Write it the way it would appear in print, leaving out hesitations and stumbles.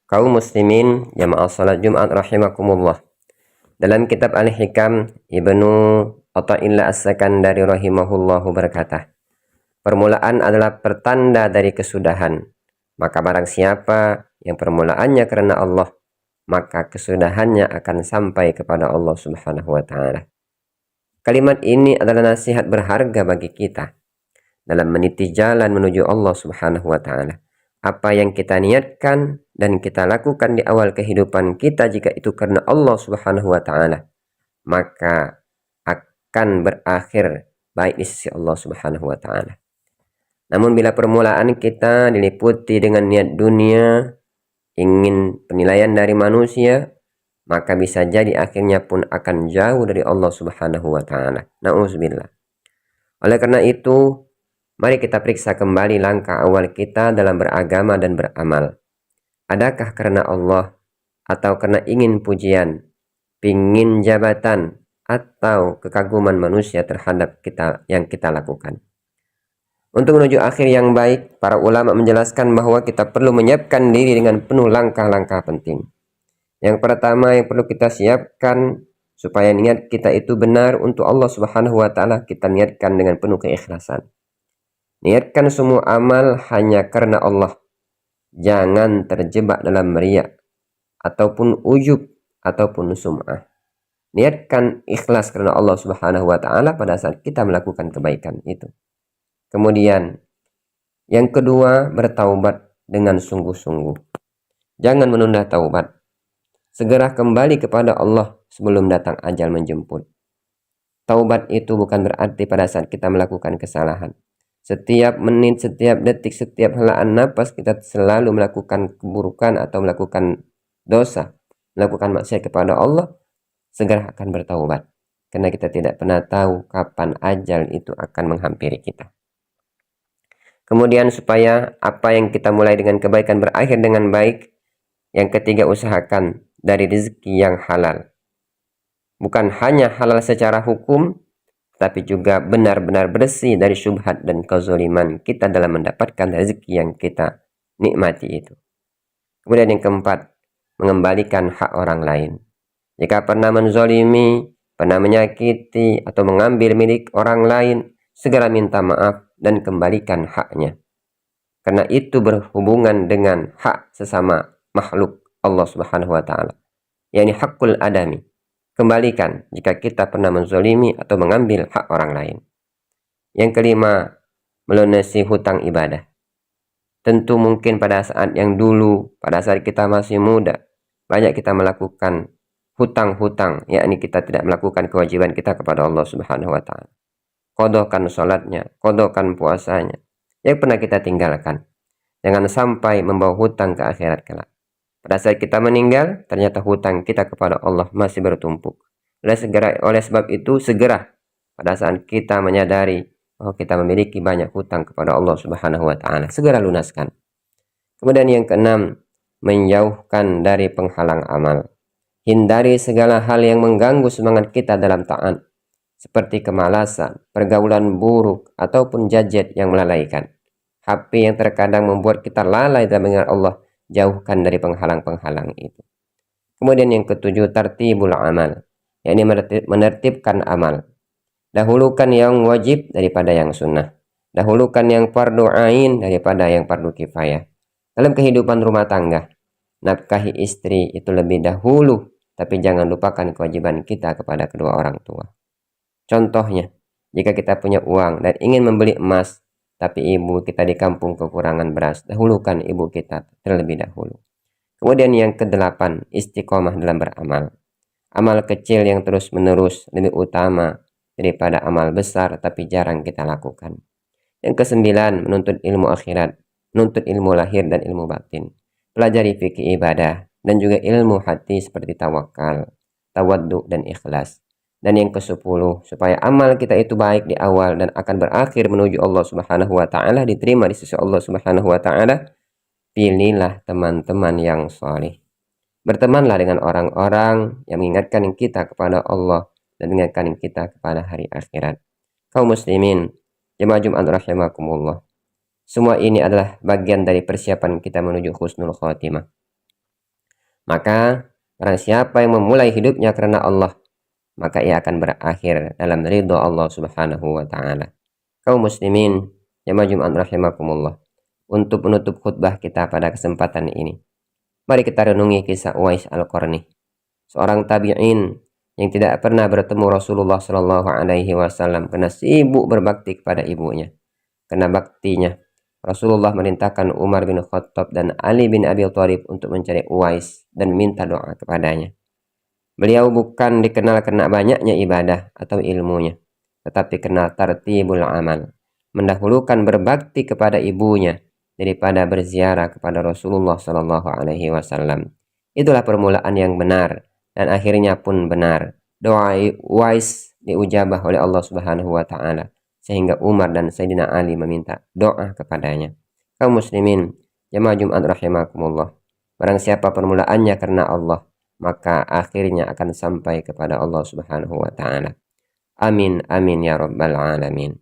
Kaum muslimin jamaah salat Jumat rahimakumullah. Dalam kitab Al-Hikam, Ibnu Athaillah As-Sakandari rahimahullahu berkata, permulaan adalah pertanda dari kesudahan. Maka barang siapa yang permulaannya karena Allah, maka kesudahannya akan sampai kepada Allah Subhanahu wa taala. Kalimat ini adalah nasihat berharga bagi kita dalam meniti jalan menuju Allah Subhanahu wa taala. Apa yang kita niatkan dan kita lakukan di awal kehidupan kita, jika itu karena Allah Subhanahu wa taala, maka akan berakhir baik di sisi Allah Subhanahu wa taala. Namun bila permulaan kita diliputi dengan niat dunia, ingin penilaian dari manusia, maka bisa jadi akhirnya pun akan jauh dari Allah Subhanahu wa taala. Nauzubillah. Oleh karena itu, mari kita periksa kembali langkah awal kita dalam beragama dan beramal. Adakah karena Allah, atau karena ingin pujian, pingin jabatan, atau kekaguman manusia terhadap kita yang kita lakukan? Untuk menuju akhir yang baik, para ulama menjelaskan bahwa kita perlu menyiapkan diri dengan penuh langkah-langkah penting. Yang pertama yang perlu kita siapkan supaya niat kita itu benar untuk Allah Subhanahu wa taala, kita niatkan dengan penuh keikhlasan. Niatkan semua amal hanya karena Allah. Jangan terjebak dalam riya ataupun ujub ataupun sum'ah. Niatkan ikhlas karena Allah Subhanahu wa taala pada saat kita melakukan kebaikan itu. Kemudian yang kedua, bertaubat dengan sungguh-sungguh. Jangan menunda taubat. Segera kembali kepada Allah sebelum datang ajal menjemput. Taubat itu bukan berarti pada saat kita melakukan kesalahan, setiap menit, setiap detik, setiap helaan napas kita selalu melakukan keburukan atau melakukan dosa, melakukan maksiat kepada Allah, segera akan bertaubat. Karena kita tidak pernah tahu kapan ajal itu akan menghampiri kita. Kemudian supaya apa yang kita mulai dengan kebaikan berakhir dengan baik, yang ketiga, usahakan dari rezeki yang halal. Bukan hanya halal secara hukum, tapi juga benar-benar bersih dari syubhat dan kezaliman kita dalam mendapatkan rezeki yang kita nikmati itu. Kemudian yang keempat, mengembalikan hak orang lain. Jika pernah menzalimi, pernah menyakiti atau mengambil milik orang lain, segera minta maaf dan kembalikan haknya. Karena itu berhubungan dengan hak sesama makhluk Allah Subhanahu wa taala, yakni hakul adami. Kembalikan jika kita pernah menzalimi atau mengambil hak orang lain. Yang kelima, melunasi hutang ibadah. Tentu mungkin pada saat yang dulu, pada saat kita masih muda, banyak kita melakukan hutang-hutang, yakni kita tidak melakukan kewajiban kita kepada Allah Subhanahu wa taala. Qodhokan sholatnya, qodhokan puasanya yang pernah kita tinggalkan. Jangan sampai membawa hutang ke akhirat kelak. Pada saat kita meninggal, ternyata hutang kita kepada Allah masih bertumpuk. Oleh sebab itu, segera pada saat kita menyadari bahwa kita memiliki banyak hutang kepada Allah Subhanahu wa taala, segera lunaskan. Kemudian yang keenam, menjauhkan dari penghalang amal. Hindari segala hal yang mengganggu semangat kita dalam taat, seperti kemalasan, pergaulan buruk, ataupun gadget yang melalaikan. HP yang terkadang membuat kita lalai dalam mengingat Allah, jauhkan dari penghalang-penghalang itu. Kemudian yang ketujuh, tartibul amal, yakni menertibkan amal. Dahulukan yang wajib daripada yang sunnah. Dahulukan yang fardu ain daripada yang fardu kifayah. Dalam kehidupan rumah tangga, nafkahi istri itu lebih dahulu, tapi jangan lupakan kewajiban kita kepada kedua orang tua. Contohnya, jika kita punya uang dan ingin membeli emas, tapi ibu kita di kampung kekurangan beras, dahulukan ibu kita terlebih dahulu. Kemudian yang kedelapan, istiqomah dalam beramal. Amal kecil yang terus-menerus lebih utama daripada amal besar tapi jarang kita lakukan. Yang kesembilan, menuntut ilmu akhirat, menuntut ilmu lahir dan ilmu batin. Pelajari fikih ibadah dan juga ilmu hati seperti tawakal, tawaddu dan ikhlas. Dan yang ke-10, supaya amal kita itu baik di awal dan akan berakhir menuju Allah Subhanahu wa taala, diterima di sisi Allah Subhanahu wa taala, pilihlah teman-teman yang saleh. Bertemanlah dengan orang-orang yang mengingatkan kita kepada Allah dan mengingatkan kita kepada hari akhirat. Kaum muslimin, jemaah Jumat rahimakumullah. Semua ini adalah bagian dari persiapan kita menuju husnul khatimah. Maka barang siapa yang memulai hidupnya karena Allah, maka ia akan berakhir dalam ridho Allah Subhanahu wa taala. Kaum muslimin jamaah Jumat rahimakumullah. Untuk menutup khutbah kita pada kesempatan ini, mari kita renungi kisah Uwais Al-Qarni, seorang tabi'in yang tidak pernah bertemu Rasulullah Shallallahu Alaihi Wasallam karena sibuk berbakti kepada ibunya. Karena baktinya, Rasulullah merintahkan Umar bin Khattab dan Ali bin Abi Thalib untuk mencari Uwais dan minta doa kepadanya. Beliau bukan dikenal karena banyaknya ibadah atau ilmunya, tetapi karena tartibul amal, mendahulukan berbakti kepada ibunya daripada berziarah kepada Rasulullah Shallallahu Alaihi Wasallam. Itulah permulaan yang benar dan akhirnya pun benar. Doa Uwais diujabah oleh Allah Subhanahu wa taala sehingga Umar dan Sayyidina Ali meminta doa kepadanya. Kaum muslimin jamaah Jumat rahimakumullah. Barang siapa permulaannya karena Allah, maka akhirnya akan sampai kepada Allah Subhanahu wa taala. Amin amin ya rabbal alamin.